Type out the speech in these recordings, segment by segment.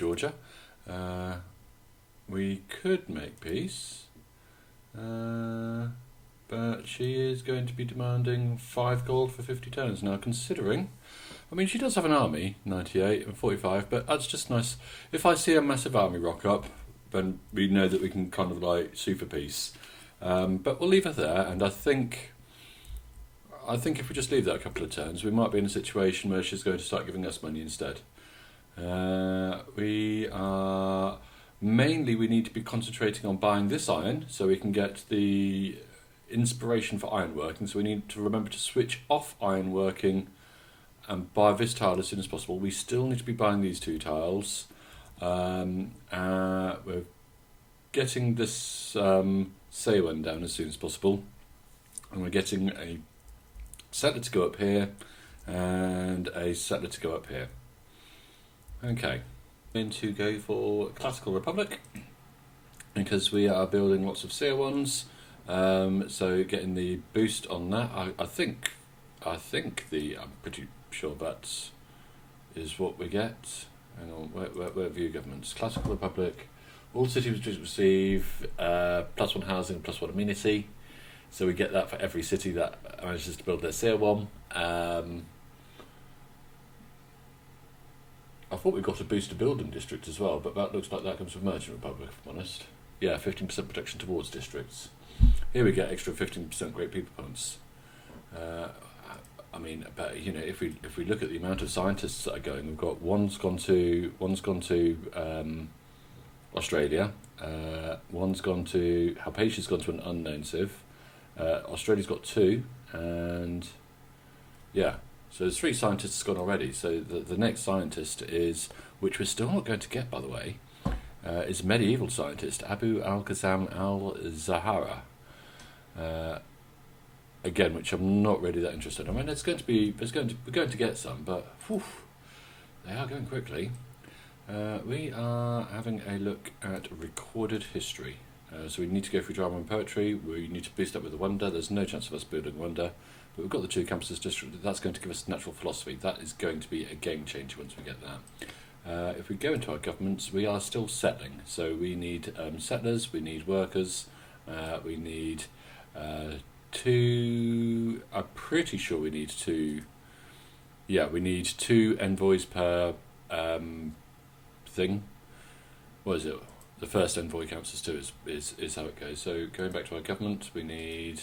Georgia. We could make peace, but she is going to be demanding 5 gold for 50 turns. Now, considering, I mean, she does have an army, 98 and 45, but that's just nice. If I see a massive army rock up, then we know that we can kind of like sue for peace. But we'll leave her there, and I think if we just leave that a couple of turns, we might be in a situation where she's going to start giving us money instead. We need to be concentrating on buying this iron so we can get the inspiration for ironworking. So we need to remember to switch off ironworking and buy this tile as soon as possible. We still need to be buying these 2 tiles. We're getting this Sewan down as soon as possible, and we're getting a settler to go up here and a settler to go up here. Okay, going to go for Classical Republic because we are building lots of Sewans. So getting the boost on that, I think I'm pretty sure that is what we get. Hang on, where view governments? Classical Republic. All cities receive +1 housing, +1 amenity. So we get that for every city that manages to build their Sewan. I thought we got a boost to building district as well, but that looks like that comes from Merchant Republic, if I'm honest. Yeah, 15% protection towards districts. Here we get extra 15% Great People Points. I mean, but you know, if we look at the amount of scientists that are going, we've got one's gone to Australia, one's gone to Halpatia's gone to an unknown civ. Australia's got 2, and yeah, so there's 3 scientists gone already. So the next scientist is, which we're still not going to get, by the way, is medieval scientist Abu Al-Ghazam Al-Zahara. Again, which I'm not really that interested in. I mean, we're going to get some, but whew, they are going quickly. We are having a look at recorded history. So we need to go through drama and poetry. We need to boost up with the wonder. There's no chance of us building wonder, but we've got the 2 campuses district. That's going to give us natural philosophy. That is going to be a game changer once we get that. If we go into our governments, we are still settling. So we need settlers, we need workers, we need 2. I'm pretty sure we need 2. Yeah, we need 2 envoys per thing. What is it? The first envoy counts as 2 is how it goes. So going back to our government, we need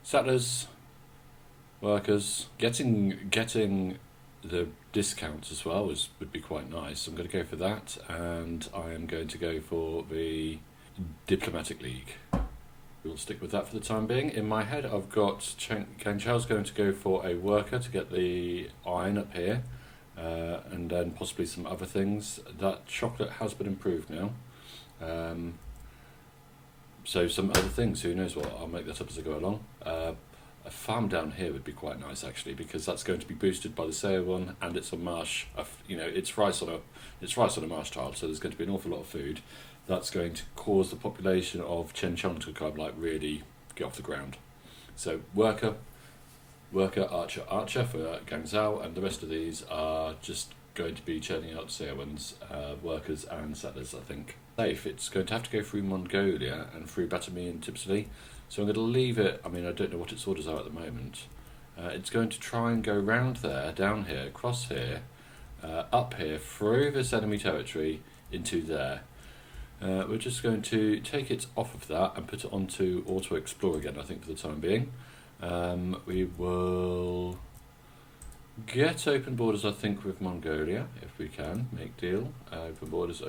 settlers, workers. Getting the discounts as well would be quite nice. So I'm going to go for that, and I am going to go for the Diplomatic League. We'll stick with that for the time being. In my head, I've got Kang Chao's going to go for a worker to get the iron up here. And then possibly some other things. That chocolate has been improved now. So some other things, who knows what, I'll make that up as I go along. A farm down here would be quite nice actually, because that's going to be boosted by the Sewan, and it's a marsh. It's rice on a marsh tile, so there's going to be an awful lot of food. That's going to cause the population of Chen Chong to kind of like really get off the ground. So worker, archer for Gang Zhao, and the rest of these are just going to be churning out Sewans, workers and settlers, I think. Safe, it's going to have to go through Mongolia and through Batumi and Tipsily, so I'm going to leave it. I mean, I don't know what its orders are at the moment. It's going to try and go round there, down here, across here, up here, through this enemy territory, into there. We're just going to take it off of that and put it onto Auto Explore again, I think, for the time being. We will get open borders, I think, with Mongolia, if we can. Make deal. Open borders,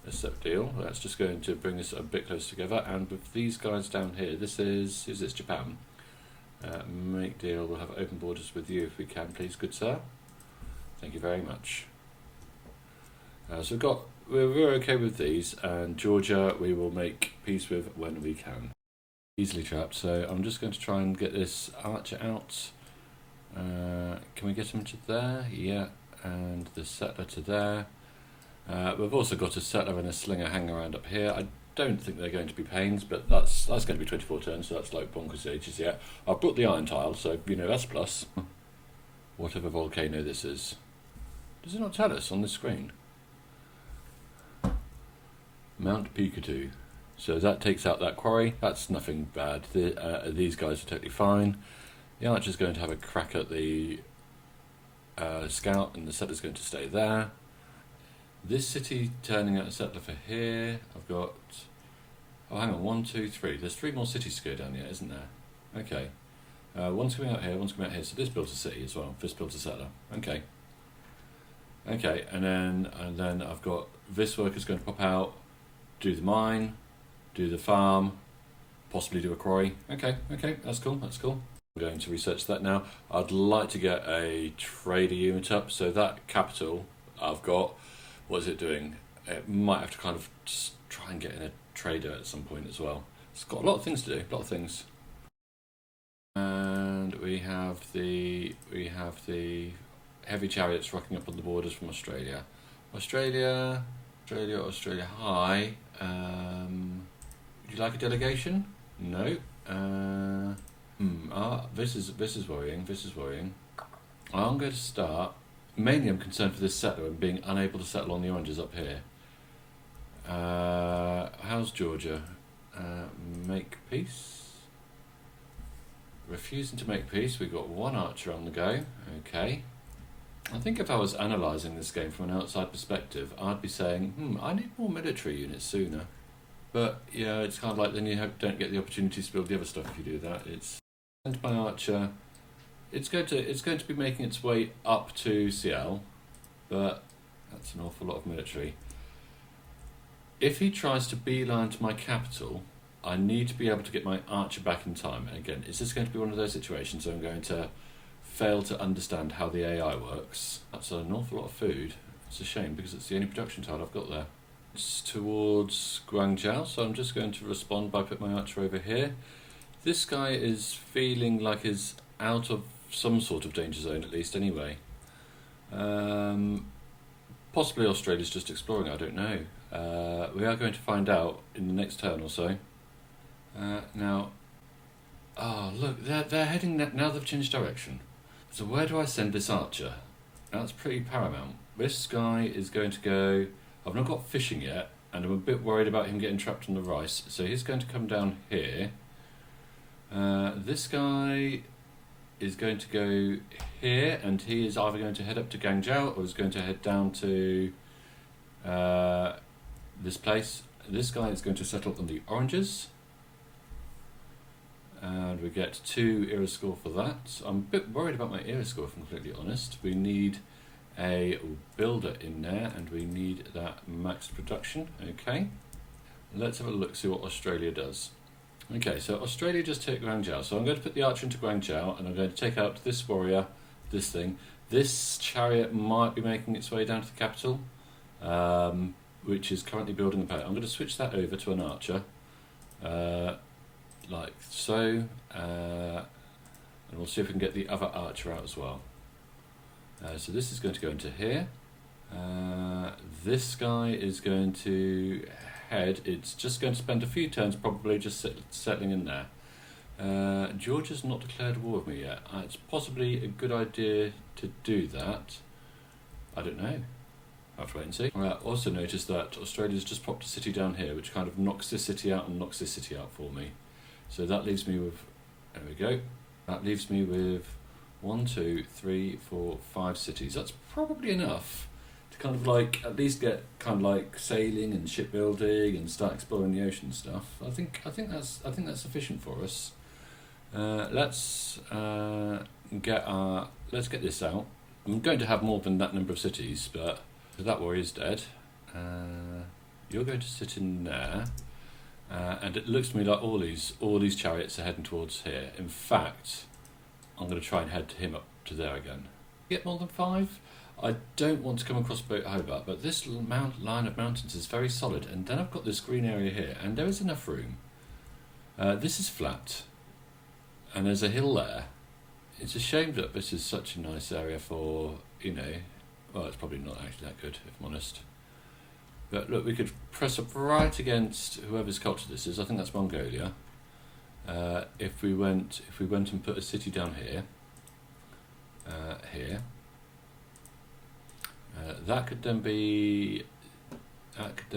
accept deal. That's just going to bring us a bit closer together. And with these guys down here, who's this, Japan? Make deal. We'll have open borders with you if we can, please, good sir. Thank you very much. So we're okay with these, and Georgia we will make peace with when we can. Easily trapped, so I'm just going to try and get this archer out. Can we get him to there? Yeah, and the settler to there. We've also got a settler and a slinger hanging around up here. I don't think they're going to be pains, but that's going to be 24 turns, so that's like bonkers ages. Yeah, I've brought the iron tile, so that's a plus. Whatever volcano this is. Does it not tell us on the screen? Mount Picatu. So that takes out that quarry. That's nothing bad. These guys are totally fine. The archer's going to have a crack at the scout, and the settler's going to stay there. This city turning out a settler for here. I've got... Oh, hang on. 1, 2, 3. There's 3 more cities to go down yet, isn't there? Okay. One's coming out here, one's coming out here. So this builds a city as well. This builds a settler. Okay. Okay, and then I've got this worker's going to pop out, do the mine, do the farm, possibly do a quarry. Okay, that's cool. I'm going to research that now. I'd like to get a trader unit up. So that capital I've got, what is it doing? It might have to kind of just try and get in a trader at some point as well. It's got a lot of things to do, a lot of things. And we have the heavy chariots rocking up on the borders from Australia. Australia, hi. Would you like a delegation? No. This is worrying. I'm going to start. Mainly I'm concerned for this settler and being unable to settle on the oranges up here. How's Georgia? Make peace. Refusing to make peace. We've got 1 archer on the go. Okay. I think if I was analysing this game from an outside perspective, I'd be saying, I need more military units sooner. But yeah, it's kind of like then you don't get the opportunity to build the other stuff if you do that. It's and my archer. It's going to be making its way up to CL, but that's an awful lot of military. If he tries to beeline to my capital, I need to be able to get my archer back in time. And again, is this going to be one of those situations where I'm going to fail to understand how the AI works? That's an awful lot of food. It's a shame because it's the only production tile I've got there. It's towards Guangzhou, so I'm just going to respond by putting my archer over here. This guy is feeling like he's out of some sort of danger zone at least anyway. Possibly Australia's just exploring, I don't know. We are going to find out in the next turn or so. Now, look, they're heading now. They've changed direction. So where do I send this archer? That's pretty paramount. This guy is going to go. I've not got fishing yet, and I'm a bit worried about him getting trapped on the rice. So he's going to come down here. This guy is going to go here, and he is either going to head up to Guangzhou or is going to head down to this place. This guy is going to settle on the oranges. And we get 2 era score for that. I'm a bit worried about my era score, if I'm completely honest. We need a builder in there, and we need that max production. Okay, let's have a look, see what Australia does. Okay, so Australia just took Guangzhou. So I'm going to put the archer into Guangzhou, and I'm going to take out this warrior, this thing. This chariot might be making its way down to the capital, which is currently building a boat. I'm going to switch that over to an archer. Like so, and we'll see if we can get the other archer out as well. So this is going to go into here. This guy is going to head. It's just going to spend a few turns probably just settling in there. Georgia's not declared war with me yet. It's possibly a good idea to do that. I don't know. I'll have to wait and see. Also notice that Australia's just popped a city down here, which kind of knocks this city out and knocks this city out for me. So that leaves me with, there we go, that leaves me with 1, 2, 3, 4, 5 cities. That's probably enough to kind of like at least get kind of like sailing and shipbuilding and start exploring the ocean stuff. I think that's sufficient for us. Let's get this out. I'm going to have more than that number of cities, but that warrior's dead. You're going to sit in there. And it looks to me like all these chariots are heading towards here. In fact, I'm going to try and head him up to there again. Get more than 5? I don't want to come across Boat Hobart, but this line of mountains is very solid. And then I've got this green area here, and there is enough room. This is flat, and there's a hill there. It's a shame that this is such a nice area for, well, it's probably not actually that good, if I'm honest. But look, we could press up right against whoever's culture this is. I think that's Mongolia. If we went and put a city down here, That could then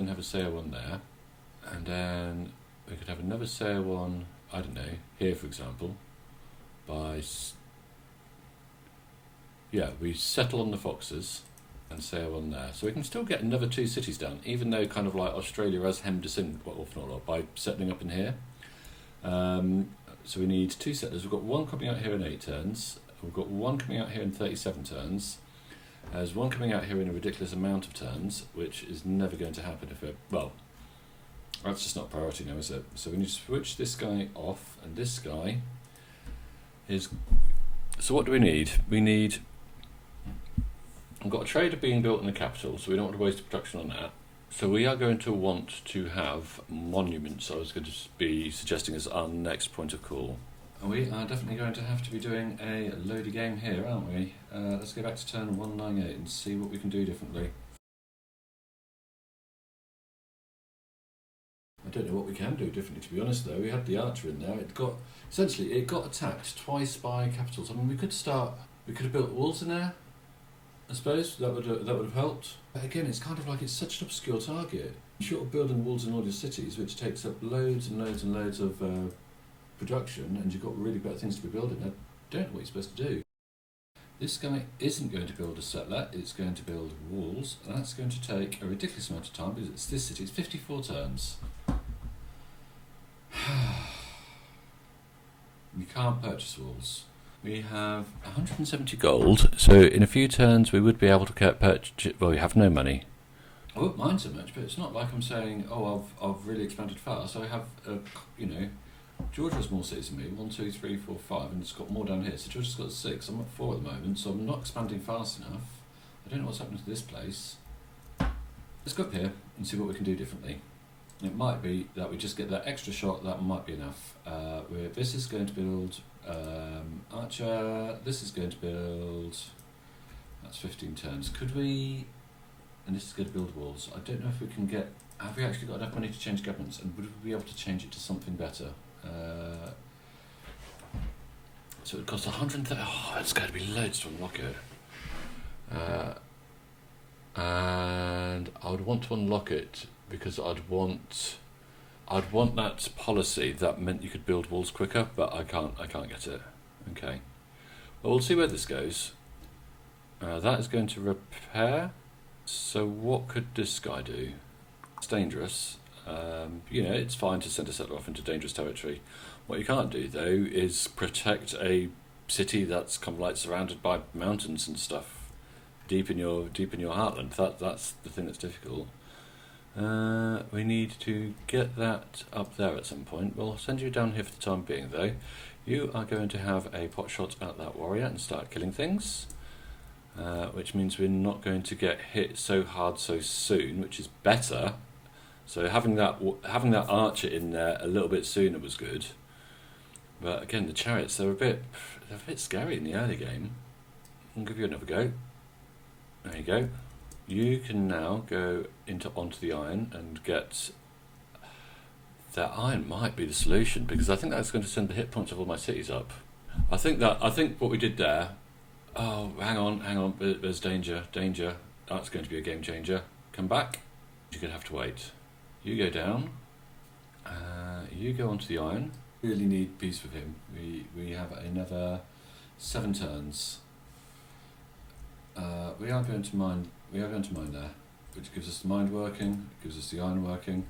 have a sail one there, and then we could have another sail one, I don't know, here for example, we settle on the foxes and sail on there. So we can still get another 2 cities done, even though kind of like Australia has hemmed us in, well, not a lot, by settling up in here. So we need 2 settlers. We've got one coming out here in 8 turns. We've got one coming out here in 37 turns. There's one coming out here in a ridiculous amount of turns, which is never going to happen that's just not a priority now, is it? So we need to switch this guy off, and this guy is... So what do we need? We've got a trader being built in the capital, so we don't want to waste production on that. So we are going to want to have monuments, I was going to be suggesting as our next point of call. And we are definitely going to have to be doing a loady game here, aren't we? Let's go back to turn 198 and see what we can do differently. I don't know what we can do differently, to be honest, though. We had the archer in there. It got attacked twice by capitals. I mean, we could have built walls in there, I suppose. That would have helped. But again, it's kind of like it's such an obscure target. You're short of building walls in all your cities, which takes up loads and loads and loads of production, and you've got really better things to be building. I don't know what you're supposed to do. This guy isn't going to build a settler, it's going to build walls, and that's going to take a ridiculous amount of time because it's this city, it's 54 turns. We can't purchase walls. We have 170 gold, so in a few turns we would be able to purchase. Well, we have no money. I won't mind so much, but it's not like I'm saying, oh, I've really expanded fast. I have, Georgia has more cities than me, 1, 2, 3, 4, 5, and it's got more down here. So Georgia's got 6, I'm at 4 at the moment, so I'm not expanding fast enough. I don't know what's happening to this place. Let's go up here and see what we can do differently. It might be that we just get that extra shot, that might be enough. This is going to build archer, this is going to build, that's 15 turns. Could we, and this is going to build walls. I don't know if we can have we actually got enough money to change governments, and would we be able to change it to something better? So it would cost 130, it's going to be loads to unlock it. And I would want to unlock it because I'd want that policy that meant you could build walls quicker, but I can't get it. Okay. Well, we'll see where this goes. That is going to repair. So what could this guy do? It's dangerous. It's fine to send a settler off into dangerous territory. What you can't do, though, is protect a city that's kind of like surrounded by mountains and stuff deep in your heartland. That's the thing that's difficult. We need to get that up there at some point. We'll send you down here for the time being, though. You are going to have a pot shot at that warrior and start killing things, which means we're not going to get hit so hard so soon, which is better. So having that archer in there a little bit sooner was good. But again, the chariots, they're a bit scary in the early game. I'll give you another go. There you go. You can now go onto the iron and get... That iron might be the solution, because I think that's going to send the hit points of all my cities up. I think what we did there... Oh, hang on, there's danger. That's going to be a game changer. Come back. You're going to have to wait. You go down. You go onto the iron. Really need peace with him. We have another 7 turns. We are going to mine there, which gives us the mine working, gives us the iron working.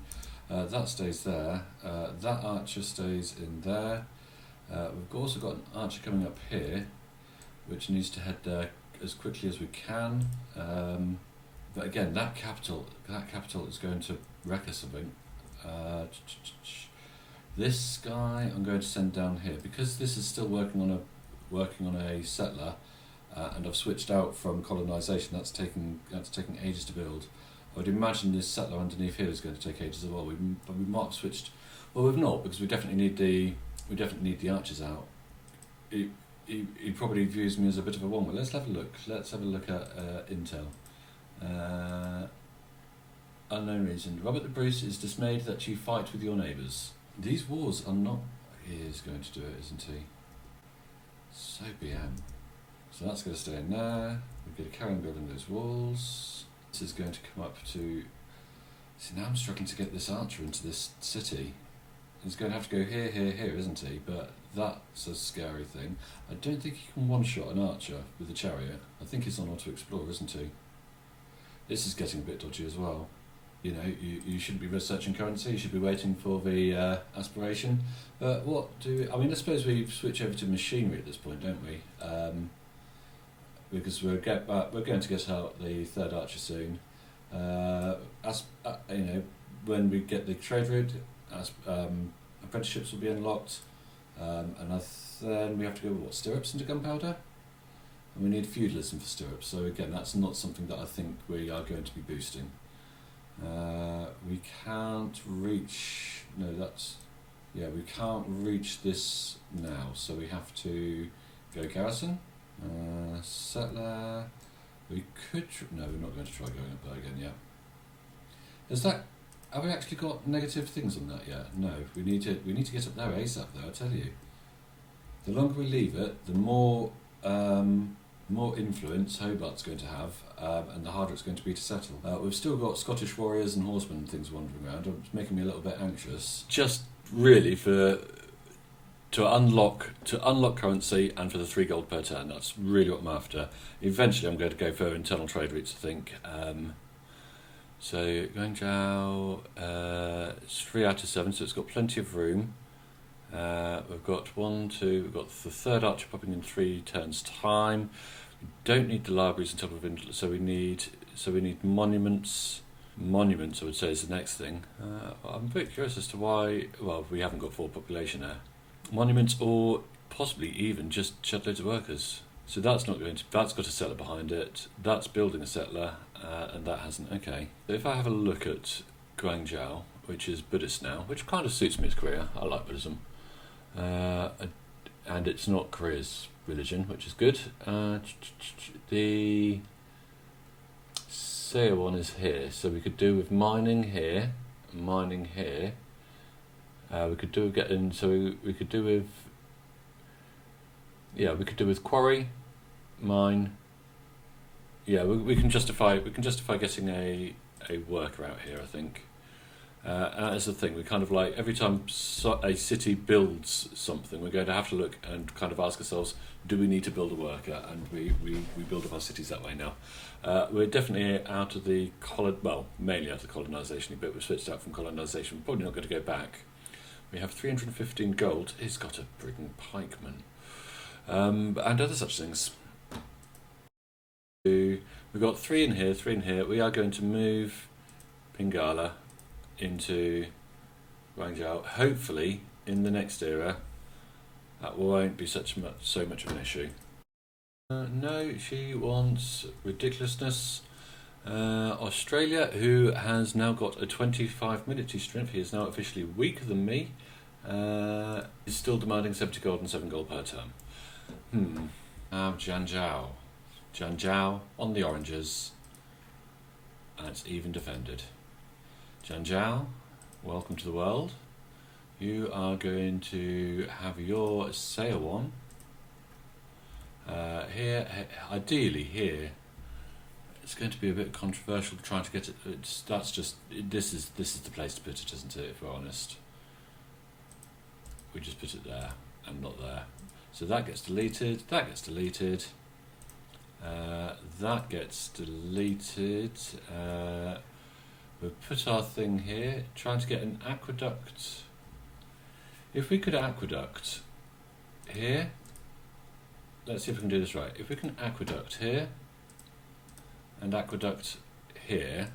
That stays there. That archer stays in there. We've also got an archer coming up here, which needs to head there as quickly as we can. But again, that capital is going to wreck us something. This guy I'm going to send down here because this is still working on a settler. And I've switched out from colonisation. That's taking ages to build. I would imagine this settler underneath here is going to take ages as well. But we might have switched. Well, we've not, because we definitely need the archers out. He probably views me as a bit of a one. But let's have a look. Let's have a look at intel. Unknown reason. Robert the Bruce is dismayed that you fight with your neighbours. These wars are not. He is going to do it, isn't he? So BM. So that's going to stay in there. We're going to carry on building those walls. This is going to come up to... See, now I'm struggling to get this archer into this city. He's going to have to go here, here, here, isn't he? But that's a scary thing. I don't think he can one-shot an archer with the chariot. I think he's on auto explore, isn't he? This is getting a bit dodgy as well. You know, you shouldn't be researching currency, you should be waiting for the aspiration. But what do... I mean, I suppose we switch over to machinery at this point, don't we? Because we're going to get out the third archer soon. You know, when we get the trade route, apprenticeships will be unlocked, and then we have to go stirrups into gunpowder, and we need feudalism for stirrups. So again, that's not something that I think we are going to be boosting. We can't reach. No, that's we can't reach this now. So we have to go garrison, settler. We could. No, we're not going to try going up there again. Yeah. Have we actually got negative things on that yet? No. We need to get up there ASAP though. I tell you. The longer we leave it, the more influence Hobart's going to have, and the harder it's going to be to settle. We've still got Scottish warriors and horsemen and things wandering around. It's making me a little bit anxious. Just really to unlock currency and for the 3 gold per turn. That's really what I'm after. Eventually I'm going to go for internal trade routes, I think. So Guangzhou, it's 3 out of 7, so it's got plenty of room. We've got we've got the third archer popping in 3 turns time. We don't need the libraries on top of it, so we need monuments. Monuments, I would say, is the next thing. I'm a bit curious as to why. Well, we haven't got 4 population there. Monuments, or possibly even just shedloads of workers. So that's got a settler behind it. That's building a settler, and that hasn't. Okay. So if I have a look at Guangzhou, which is Buddhist now, which kind of suits me as Korea. I like Buddhism, and it's not Korea's religion, which is good. The Seo one is here, so we could do with mining here. We could do getting. So we could do with. Yeah, we could do with quarry, mine. Yeah, we can justify getting a worker out here, I think. And that's the thing. We kind of like every time a city builds something, we're going to have to look and kind of ask ourselves, do we need to build a worker? And we build up our cities that way now. We're definitely out of the mainly out of the colonisation, but we've switched out from colonisation. We're probably not going to go back. We have 315 gold. He's got a frigging pikeman. And other such things. We've got 3 in here, 3 in here. We are going to move Pingala into Guangzhou. Hopefully, in the next era, that won't be so much of an issue. No, she wants ridiculousness. Australia, who has now got a 25 military strength, he is now officially weaker than me, is still demanding 70 gold and 7 gold per term. Jianzhou. Jianzhou on the oranges, and it's even defended. Jianzhou, welcome to the world. You are going to have your sail on. Here, ideally here. It's going to be a bit controversial trying to get it. This is the place to put it, isn't it? If we're honest, we just put it there and not there. So that gets deleted. That gets deleted. That gets deleted. We'll put our thing here. Trying to get an aqueduct. If we could aqueduct here, let's see if we can do this right. If we can aqueduct here and aqueduct here,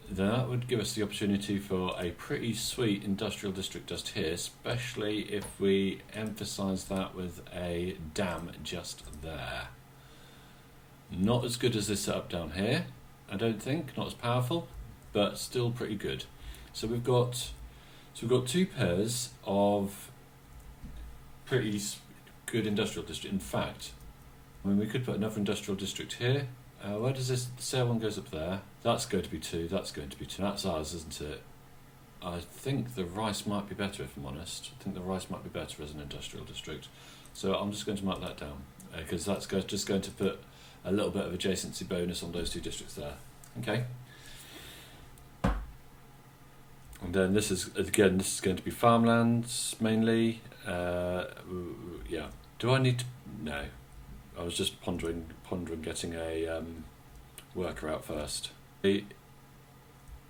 then that would give us the opportunity for a pretty sweet industrial district just here, especially if we emphasise that with a dam just there. Not as good as this setup down here, I don't think, not as powerful, but still pretty good. So we've got 2 pairs of pretty good industrial district. In fact, I mean, we could put another industrial district here. Where does this sale one goes up there? That's going to be 2. That's going to be 2. That's ours, isn't it? I think the rice might be better, if I'm honest. I think the rice might be better as an industrial district. So I'm just going to mark that down because that's just going to put a little bit of adjacency bonus on those two districts there. Okay. And then this is going to be farmlands mainly. Yeah. Do I need to? No. I was just pondering getting a worker out first.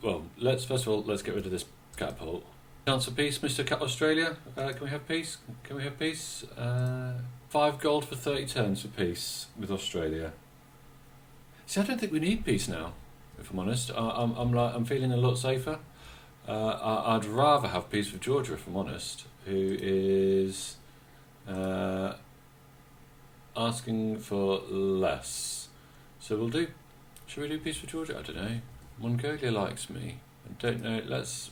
Well, first of all let's get rid of this catapult. Chance for peace, Mr. Australia. Can we have peace? Can we have peace? 5 gold for 30 turns for peace with Australia. See, I don't think we need peace now. If I'm honest, I'm feeling a lot safer. I'd rather have peace with Georgia, if I'm honest, who is asking for less. So we'll do. Should we do peace with Georgia? I don't know. Mongolia likes me. I don't know. Let's.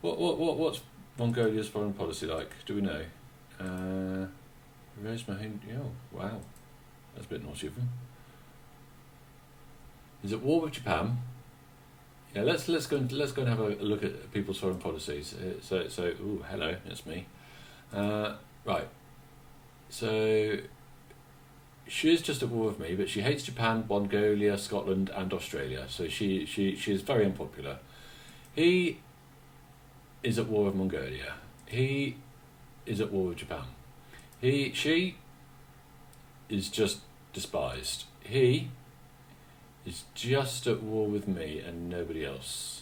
What's Mongolia's foreign policy like? Do we know? Raise my hand. Oh, wow, that's a bit naughty of them. Is it war with Japan? Yeah, let's go and have a look at people's foreign policies. Ooh, hello, it's me. Right. So she is just at war with me, but she hates Japan, Mongolia, Scotland, and Australia. So she is very unpopular. He is at war with Mongolia. He is at war with Japan. She is just despised. He is just at war with me and nobody else.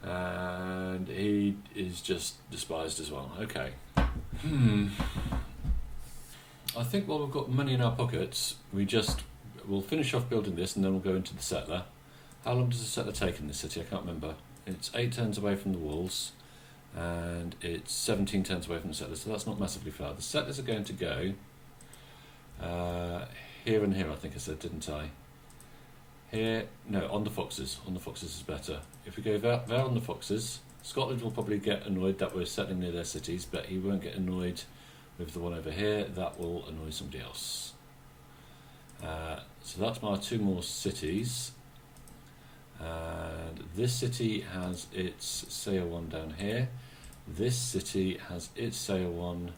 And he is just despised as well. Okay. I think while we've got money in our pockets, we'll finish off building this and then we'll go into the settler. How long does the settler take in this city? I can't remember. It's 8 turns away from the walls and it's 17 turns away from the settlers, so that's not massively far. The settlers are going to go here and here, I think I said, didn't I? Here, no, on the foxes. On the foxes is better. If we go there on the foxes, Scotland will probably get annoyed that we're settling near their cities, but he won't get annoyed with the one over here. That will annoy somebody else. So that's my 2 more cities. And this city has its Sail 1 down here. This city has its Sail 1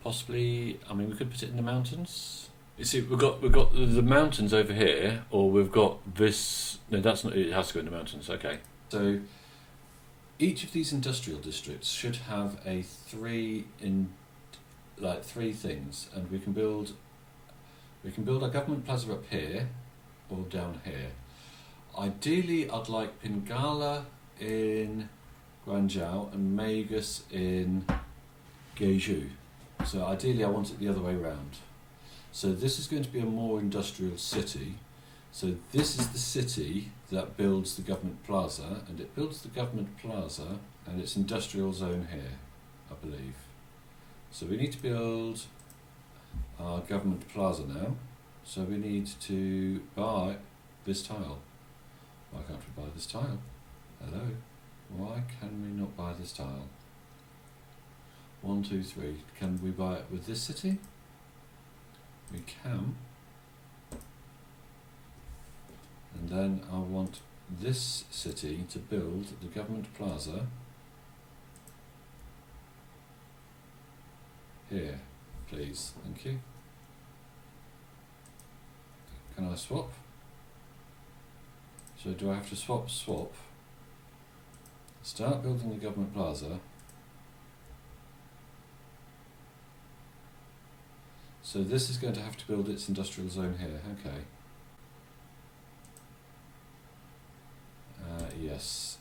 possibly, I mean, we could put it in the mountains. You see, we've got the mountains over here, or we've got this. No, that's not. It has to go in the mountains. Okay. So each of these industrial districts should have three things, and we can build our government plaza up here or down here. Ideally, I'd like Pingala in Guangzhou and Magus in Guizhou. So ideally, I want it the other way around. So this is going to be a more industrial city. So this is the city that builds the government plaza, and it builds the government plaza and its industrial zone here, I believe. So we need to build our government plaza now. So we need to buy this tile. Why can't we buy this tile? Hello? Why can we not buy this tile? 1, 2, 3. Can we buy it with this city? We can. And then I want this city to build the government plaza here, please. Thank you. Can I swap? So do I have to swap? Start building the government plaza. So this is going to have to build its industrial zone here. Okay. Yes.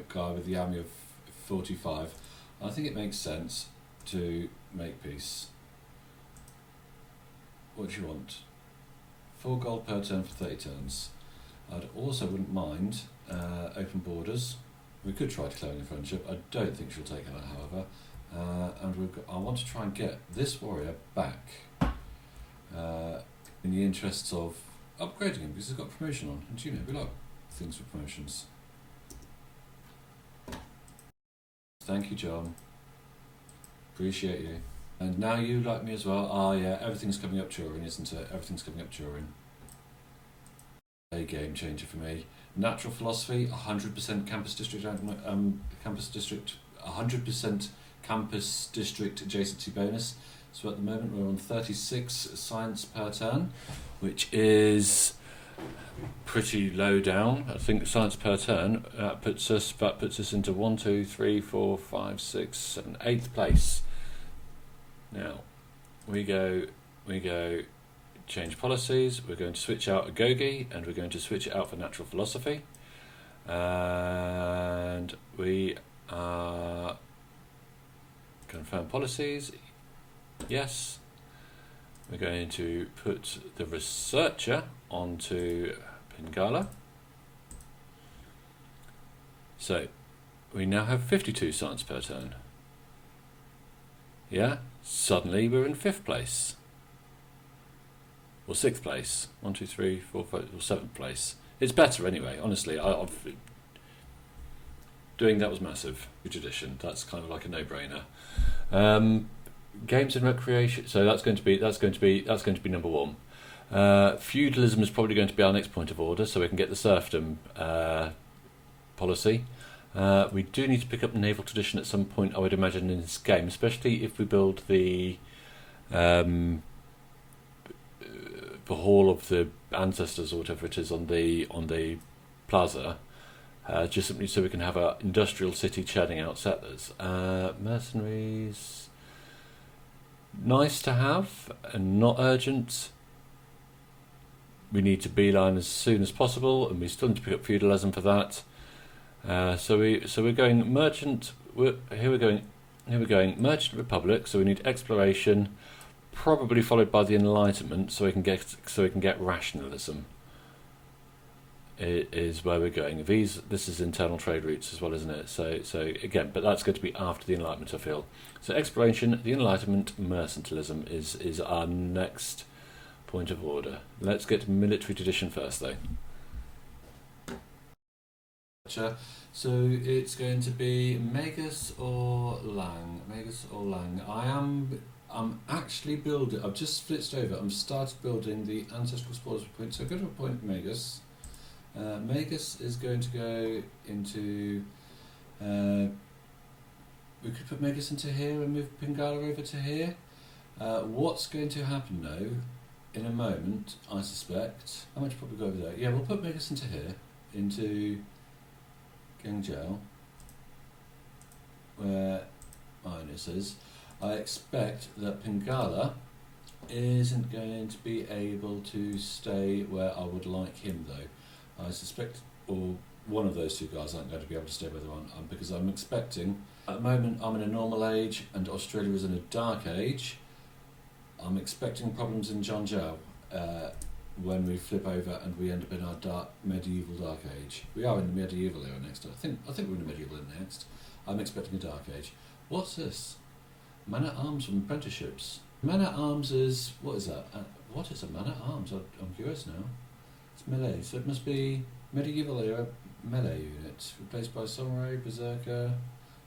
Guy with the army of 45. I think it makes sense to make peace. What do you want? 4 gold per turn for 30 turns. I also wouldn't mind open borders. We could try declaring a friendship. I don't think she'll take that, however. And I want to try and get this warrior back in the interests of upgrading him because he's got promotion on. And you know, we like things with promotions. Thank you, John. Appreciate you. And now you like me as well. Ah, yeah, everything's coming up Turing, isn't it? Everything's coming up Turing. A game changer for me. Natural philosophy, 100% campus district, 100% campus district adjacency bonus. So at the moment we're on 36 science per turn, which is pretty low down. I think science per turn puts us into 1, 2, 3, 4, 5, 6, 7, 8th place. Now we go change policies. We're going to switch out Agoge and we're going to switch it out for natural philosophy. And we confirm policies. Yes. We're going to put the researcher onto Pingala. So we now have 52 science per turn. Yeah, suddenly we're in 5th place. Or 6th place. 1, 2, 3, 4, 5, or 7th place. It's better anyway, honestly. Doing that was massive. Good tradition. That's kind of like a no-brainer. Games and recreation. So that's going to be number 1. Feudalism is probably going to be our next point of order, so we can get the serfdom policy. We do need to pick up naval tradition at some point, I would imagine, in this game, especially if we build the hall of the ancestors or whatever it is on the plaza, just simply so we can have an industrial city churning out settlers. Mercenaries, nice to have and not urgent. We need to beeline as soon as possible, and we still need to pick up feudalism for that. So we're going merchant. Here we're going merchant republic. So we need exploration, probably followed by the Enlightenment, so we can get rationalism. It is where we're going. This is internal trade routes as well, isn't it? So again, but that's going to be after the Enlightenment, I feel. So exploration, the Enlightenment, mercantilism is our next point of order. Let's get military tradition first, though. So it's going to be Magus or Lang. Magus or Lang. I'm actually building. I've just switched over. I'm started building the ancestral spores point. So I'm going to appoint Magus. Magus is going to go into. We could put Magus into here and move Pingala over to here. What's going to happen though? In a moment, I suspect. How much probably go over there? Yeah, we'll put Magus into here, into Gengjao, where Minus is. I expect that Pingala isn't going to be able to stay where I would like him though. I suspect, or one of those two guys aren't going to be able to stay where they want, because I'm expecting, at the moment I'm in a normal age and Australia is in a dark age. I'm expecting problems in Zhangjiao when we flip over and we end up in our medieval dark age. We are in the medieval era next. I think we're in the medieval era next. I'm expecting a dark age. What's this? Man-at-arms from apprenticeships. Man-at-arms is, what is that? What is a man-at-arms? I'm curious now. It's melee, so it must be medieval era melee unit, replaced by samurai, berserker,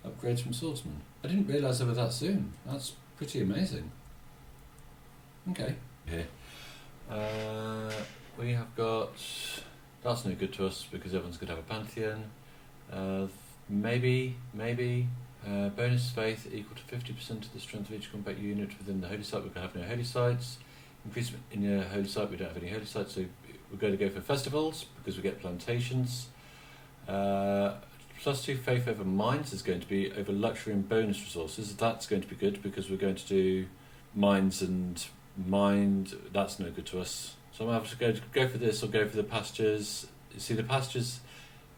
upgrades from swordsman. I didn't realise they were that soon. That's pretty amazing. Okay. Here. We have got. That's no good to us because everyone's going to have a pantheon. Maybe. Bonus faith equal to 50% of the strength of each combat unit within the holy site. We're going to have no holy sites. Increase in your holy site. We don't have any holy sites, so we're going to go for festivals because we get plantations. +2 faith over mines is going to be over luxury and bonus resources. That's going to be good because we're going to do mines and mind. That's no good to us. So I'm going to have to go for this or go for the pastures. You see the pastures,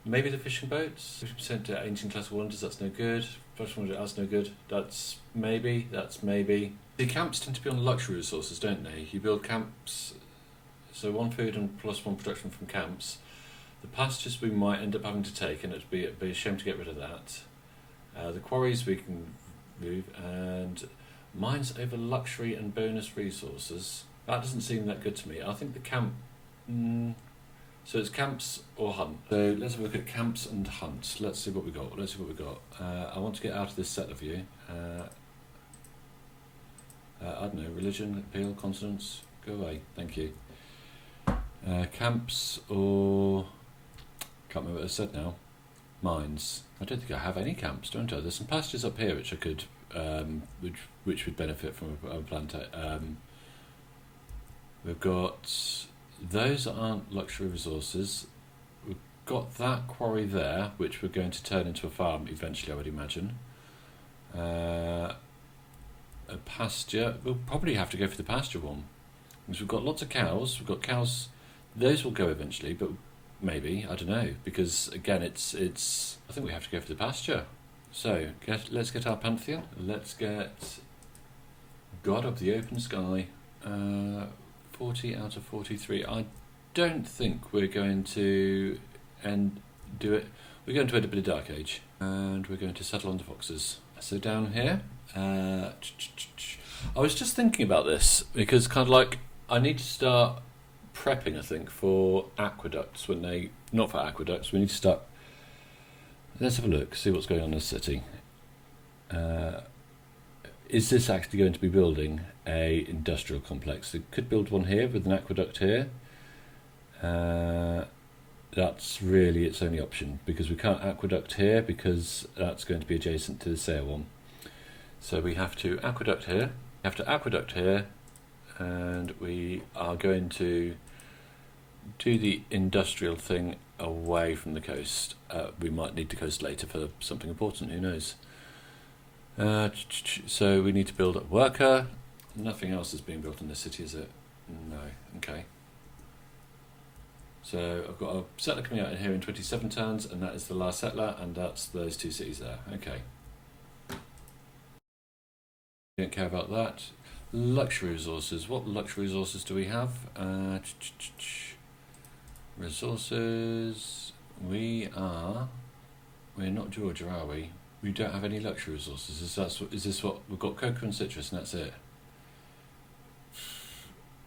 maybe the fishing boats. 50% to ancient classical wonders. That's no good. That's no good. That's maybe. The camps tend to be on luxury resources, don't they? You build camps, so 1 food and +1 production from camps. The pastures we might end up having to take, and it'd be a shame to get rid of that. The quarries we can move, and mines over luxury and bonus resources. That doesn't seem that good to me. I think the camp. So it's camps or hunt. So let's have a look at camps and hunt. Let's see what we got. I want to get out of this settler view. I don't know. Religion, appeal, consonants. Go away. Thank you. Camps or. Can't remember what I said now. Mines. I don't think I have any camps, don't I? There's some pastures up here which I could which would benefit from a plant. We've got those that aren't luxury resources. We've got that quarry there, which we're going to turn into a farm eventually, I would imagine. A pasture. We'll probably have to go for the pasture one, because we've got lots of cows. We've got cows. Those will go eventually, but maybe, I don't know, because again, it's. I think we have to go for the pasture. So let's get our pantheon. Let's get God of the Open Sky. 40 out of 43. I don't think we're going to do it. We're going to end up in a dark age, and we're going to settle on the foxes. So down here, I was just thinking about this because kind of like I need to start prepping, I think, for aqueducts when they not for aqueducts. We need to start. Let's have a look, see what's going on in the city. Is this actually going to be building a industrial complex? It could build one here with an aqueduct here. That's really its only option, because we can't aqueduct here because that's going to be adjacent to the Sale one. So we have to aqueduct here, and we are going to do the industrial thing away from the coast. We might need the coast later for something important, who knows. So we need to build a worker. Nothing else is being built in this city, is it? No. Okay. So I've got a settler coming out in here in 27 turns, and that is the last settler, and that's those two cities there. Okay. Don't care about that. Luxury resources. What luxury resources do we have? Resources. We're not Georgia, are we? We don't have any luxury resources. Is this what we've got? Cocoa and citrus, and that's it.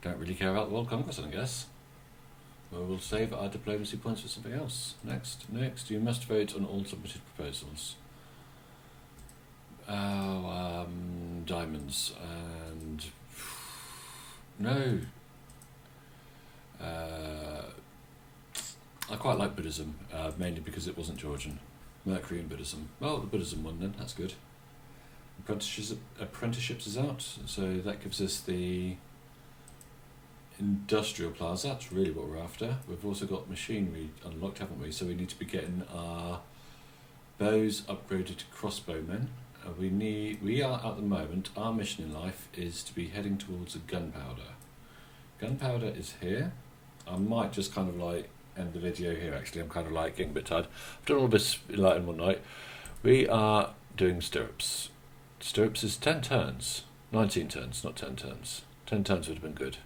Don't really care about the World Congress, I guess. Well, we'll save our diplomacy points for something else. Next. You must vote on all submitted proposals. Diamonds and no. I quite like Buddhism, mainly because it wasn't Georgian. Mercury and Buddhism. Well, the Buddhism one then, that's good. Apprenticeships is out, so that gives us the industrial plaza. That's really what we're after. We've also got machinery unlocked, haven't we? So we need to be getting our bows upgraded to crossbowmen. We are at the moment, our mission in life is to be heading towards a gunpowder. Gunpowder is here. I might just kind of like end the video here, actually. I'm kind of like getting a bit tired. I've done all this like in one night. We are doing stirrups. Stirrups is 10 turns. 19 turns, not 10 turns. 10 turns would have been good.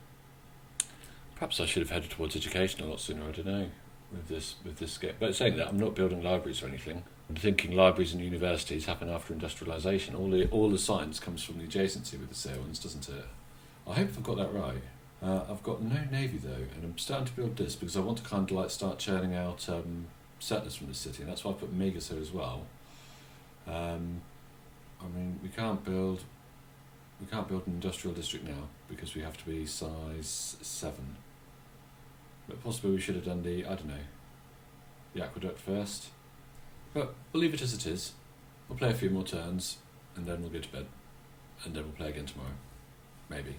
Perhaps I should have headed towards education a lot sooner, I don't know, with this game. But saying that, I'm not building libraries or anything. I'm thinking libraries and universities happen after industrialisation. All the science comes from the adjacency with the Sale ones, doesn't it? I hope I've got that right. I've got no navy though, and I'm starting to build this because I want to kind of like start churning out settlers from this city, and that's why I put Megas here as well. I mean, we can't build an industrial district now because we have to be size 7. But possibly we should have done the aqueduct first. But we'll leave it as it is. We'll play a few more turns, and then we'll go to bed, and then we'll play again tomorrow, maybe.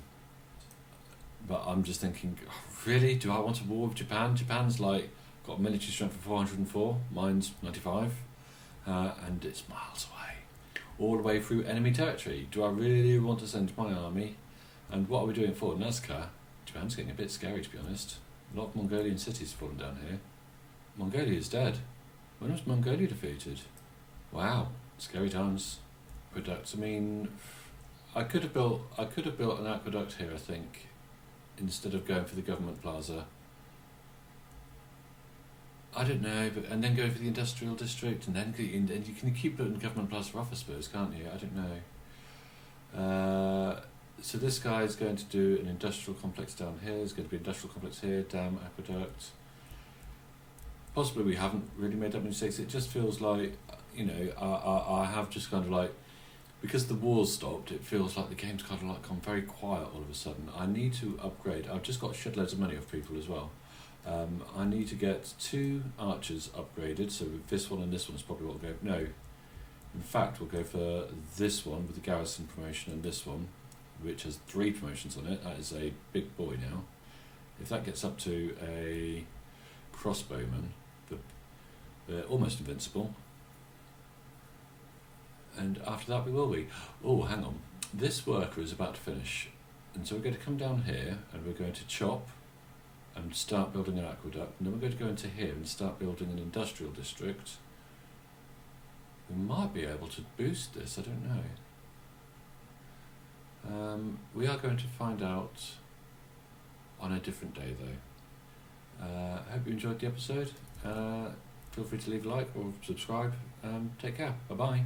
But I'm just thinking, really, do I want a war with Japan? Japan's like got a military strength of 404, mine's 95, and it's miles away, all the way through enemy territory. Do I really want to send my army? And what are we doing for Nazca? Japan's getting a bit scary, to be honest. A lot of Mongolian cities falling down here. Mongolia is dead. When was Mongolia defeated? Wow, scary times. Aqueducts. I mean, I could have built an aqueduct here, I think, instead of going for the government plaza. I don't know, and then go for the industrial district, and then you can keep building government plaza for office spurs, can't you? I don't know. So this guy is going to do an industrial complex down here. There's going to be an industrial complex here, dam, aqueduct. Possibly we haven't really made that many mistakes. It just feels like, I have just kind of like, because the war's stopped, it feels like the game's kind of like gone very quiet all of a sudden. I need to upgrade. I've just got shitloads of money off people as well. I need to get 2 archers upgraded, so this one and this one's probably what will go. No, In fact, we'll go for this one with the garrison promotion and this one, which has 3 promotions on it. That is a big boy now. If that gets up to a crossbowman, they're almost invincible. And after that we will be. Oh, hang on. This worker is about to finish. And so we're going to come down here and we're going to chop and start building an aqueduct. And then we're going to go into here and start building an industrial district. We might be able to boost this, I don't know. We are going to find out on a different day though. I hope you enjoyed the episode. Feel free to leave a like or subscribe. Take care. Bye bye.